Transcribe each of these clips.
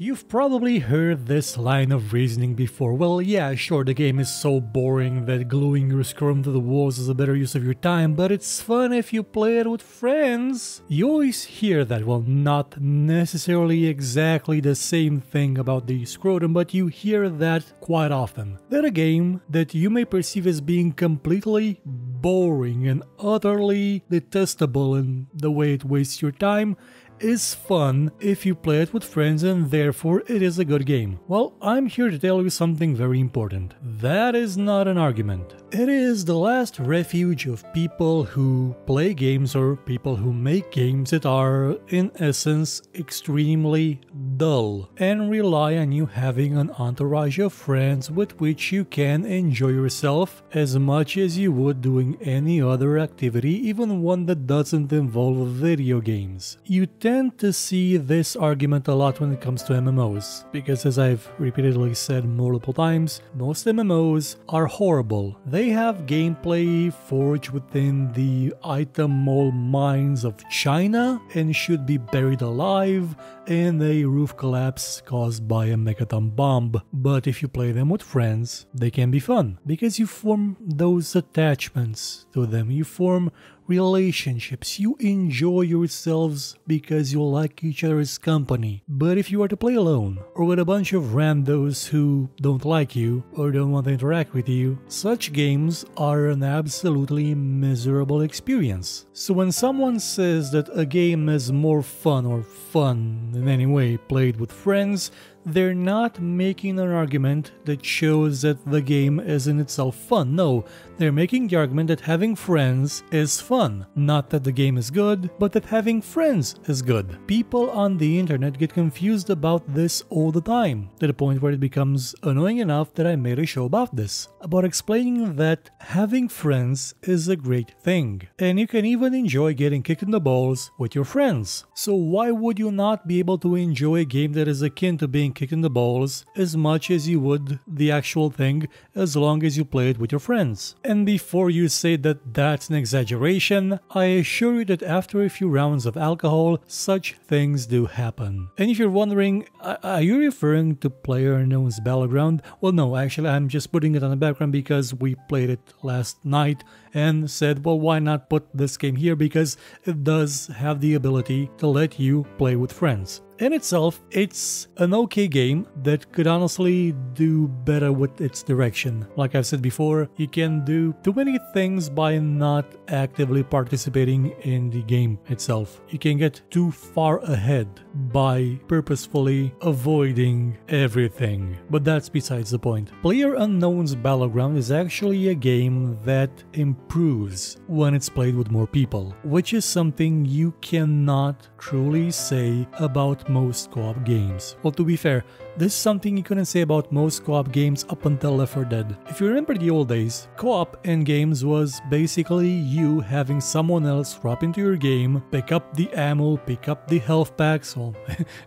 You've probably heard this line of reasoning before. Well, yeah, sure, the game is so boring that gluing your scrotum to the walls is a better use of your time, but it's fun if you play it with friends. You always hear that. Well, not necessarily exactly the same thing about the scrotum, but you hear that quite often. That a game that you may perceive as being completely boring and utterly detestable in the way it wastes your time is fun if you play it with friends, and therefore it is a good game. Well, I'm here to tell you something very important. That is not an argument. It is the last refuge of people who play games or people who make games that are, in essence, extremely dull and rely on you having an entourage of friends with which you can enjoy yourself as much as you would doing any other activity, even one that doesn't involve video games. You tend to see this argument a lot when it comes to MMOs, because as I've repeatedly said multiple times, most MMOs are horrible. They have gameplay forged within the item mold mines of China and should be buried alive in a roof collapse caused by a megaton bomb. But if you play them with friends, they can be fun, because you form those attachments to them, you form relationships, you enjoy yourselves because you like each other's company. But if you are to play alone, or with a bunch of randos who don't like you or don't want to interact with you, such games are an absolutely miserable experience. So when someone says that a game is more fun or fun in any way played with friends, they're not making an argument that shows that the game is in itself fun. No, they're making the argument that having friends is fun. Not that the game is good, but that having friends is good. People on the internet get confused about this all the time, to the point where it becomes annoying enough that I made a show about this, about explaining that having friends is a great thing, and you can even enjoy getting kicked in the balls with your friends. So why would you not be able to enjoy a game that is akin to being kicked in the balls as much as you would the actual thing, as long as you play it with your friends? And before you say that that's an exaggeration, I assure you that after a few rounds of alcohol, such things do happen. And if you're wondering, are you referring to PlayerUnknown's Battleground? Well, no, actually I'm just putting it on the background because we played it last night and said, well, why not put this game here, because it does have the ability to let you play with friends. In itself, it's an okay game that could honestly do better with its direction. Like I've said before, you can do too many things by not actively participating in the game itself. You can get too far ahead by purposefully avoiding everything. But that's besides the point. PlayerUnknown's Battleground is actually a game that improves when it's played with more people, which is something you cannot truly say about most co-op games. Well, to be fair, this is something you couldn't say about most co-op games up until Left 4 Dead. If you remember the old days, co-op in games was basically you having someone else drop into your game, pick up the ammo, pick up the health packs, well,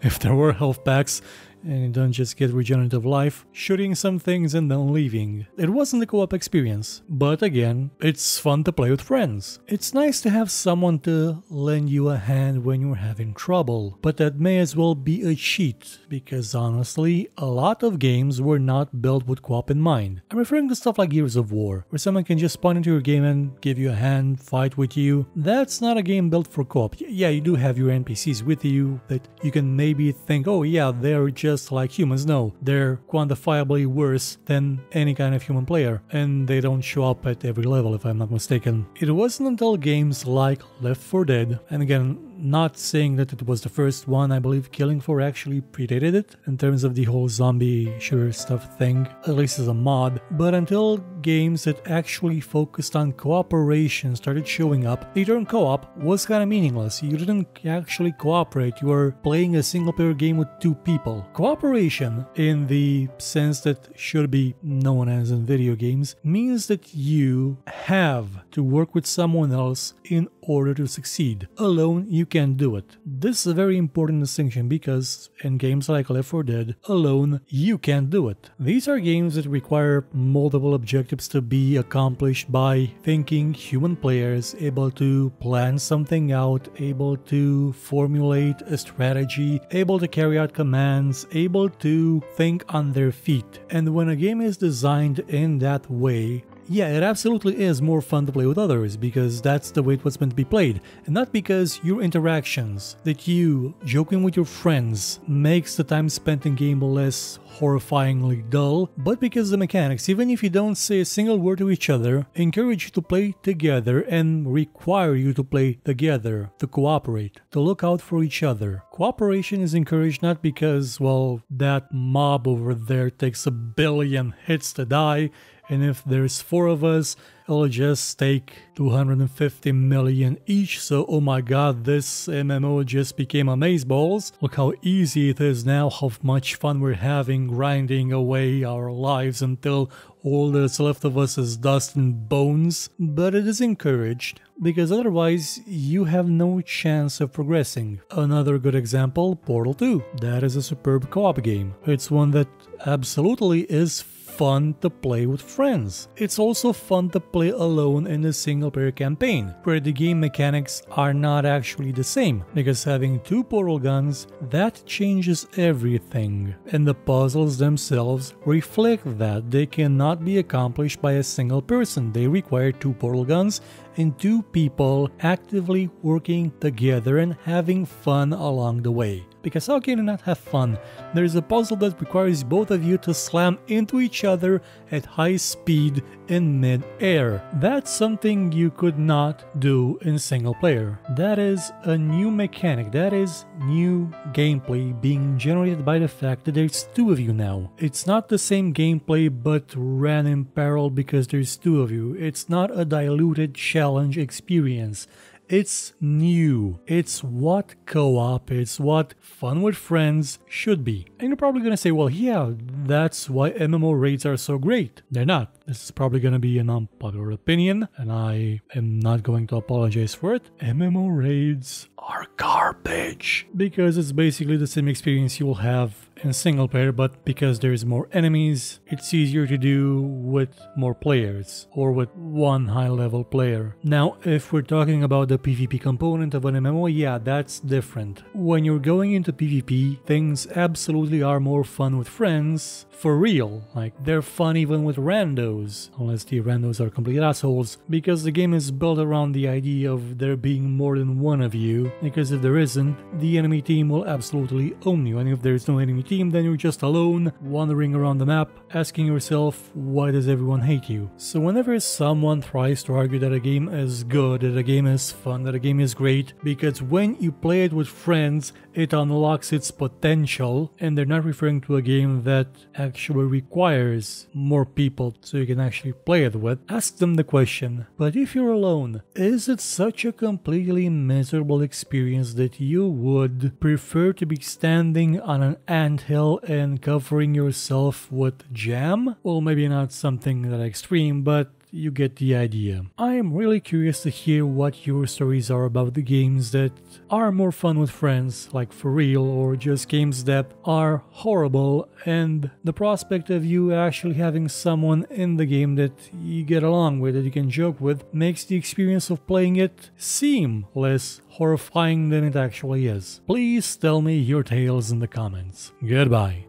if there were health packs, and you don't just get regenerative life, shooting some things and then leaving. It wasn't a co-op experience, but again, it's fun to play with friends. It's nice to have someone to lend you a hand when you're having trouble, but that may as well be a cheat, because honestly, a lot of games were not built with co-op in mind. I'm referring to stuff like Gears of War, where someone can just spawn into your game and give you a hand, fight with you. That's not a game built for co-op. Yeah, you do have your NPCs with you that you can maybe think, oh yeah, they're just like humans. No, they're quantifiably worse than any kind of human player, and they don't show up at every level if I'm not mistaken. It wasn't until games like Left 4 Dead, and again, not saying that it was the first one, I believe Killing Floor actually predated it in terms of the whole zombie shooter stuff thing, at least as a mod, but until games that actually focused on cooperation started showing up, the term co-op was kind of meaningless. You didn't actually cooperate, you were playing a single player game with two people. Cooperation, in the sense that should be known as in video games, means that you have to work with someone else in order to succeed. Alone, you you can't do it. This is a very important distinction because in games like Left 4 Dead, alone, you can't do it. These are games that require multiple objectives to be accomplished by thinking human players, able to plan something out, able to formulate a strategy, able to carry out commands, able to think on their feet. And when a game is designed in that way, yeah, it absolutely is more fun to play with others, because that's the way it was meant to be played, and not because your interactions, that you joking with your friends, makes the time spent in game less horrifyingly dull, but because the mechanics, even if you don't say a single word to each other, encourage you to play together and require you to play together, to cooperate, to look out for each other. Cooperation is encouraged not because, well, that mob over there takes 1 billion hits to die, and if there's 4 of us, it'll just take 250 million each, so oh my god, this MMO just became amazeballs. Look how easy it is now, how much fun we're having grinding away our lives until all that's left of us is dust and bones. But it is encouraged, because otherwise you have no chance of progressing. Another good example, Portal 2. That is a superb co-op game. It's one that absolutely is fun to play with friends. It's also fun to play alone in the single player campaign, where the game mechanics are not actually the same, because having 2 portal guns, that changes everything, and the puzzles themselves reflect that. They cannot be accomplished by a single person. They require 2 portal guns and 2 people actively working together and having fun along the way. Because how can you not have fun? There's a puzzle that requires both of you to slam into each other at high speed in mid-air. That's something you could not do in single player. That is a new mechanic, that is new gameplay being generated by the fact that there's 2 of you now. It's not the same gameplay but ran in parallel because there's 2 of you. It's not a diluted challenge experience. It's new. It's what co-op, it's what fun with friends should be. And you're probably gonna say, well, yeah, that's why MMO raids are so great. They're not. This is probably gonna be an unpopular opinion, and I am not going to apologize for it. MMO raids are garbage, because it's basically the same experience you will have in single player, but because there's more enemies, it's easier to do with more players or with one high level player. Now, if we're talking about the PvP component of an MMO, yeah, that's different. When you're going into PvP, things absolutely are more fun with friends, for real. Like, they're fun even with randos, unless the randos are complete assholes, because the game is built around the idea of there being more than one of you, because if there isn't, the enemy team will absolutely own you, and if there's no enemy team, then you're just alone, wandering around the map, asking yourself, why does everyone hate you? So whenever someone tries to argue that a game is good, that a game is fun, that a game is great, because when you play it with friends, it unlocks its potential, and they're not referring to a game that actually requires more people so you can actually play it with, ask them the question, but if you're alone, is it such a completely miserable experience that you would prefer to be standing on an anthill and covering yourself with jam? Well, maybe not something that extreme, but you get the idea. I am really curious to hear what your stories are about the games that are more fun with friends, like For Real, or just games that are horrible, and the prospect of you actually having someone in the game that you get along with, that you can joke with, makes the experience of playing it seem less horrifying than it actually is. Please tell me your tales in the comments. Goodbye.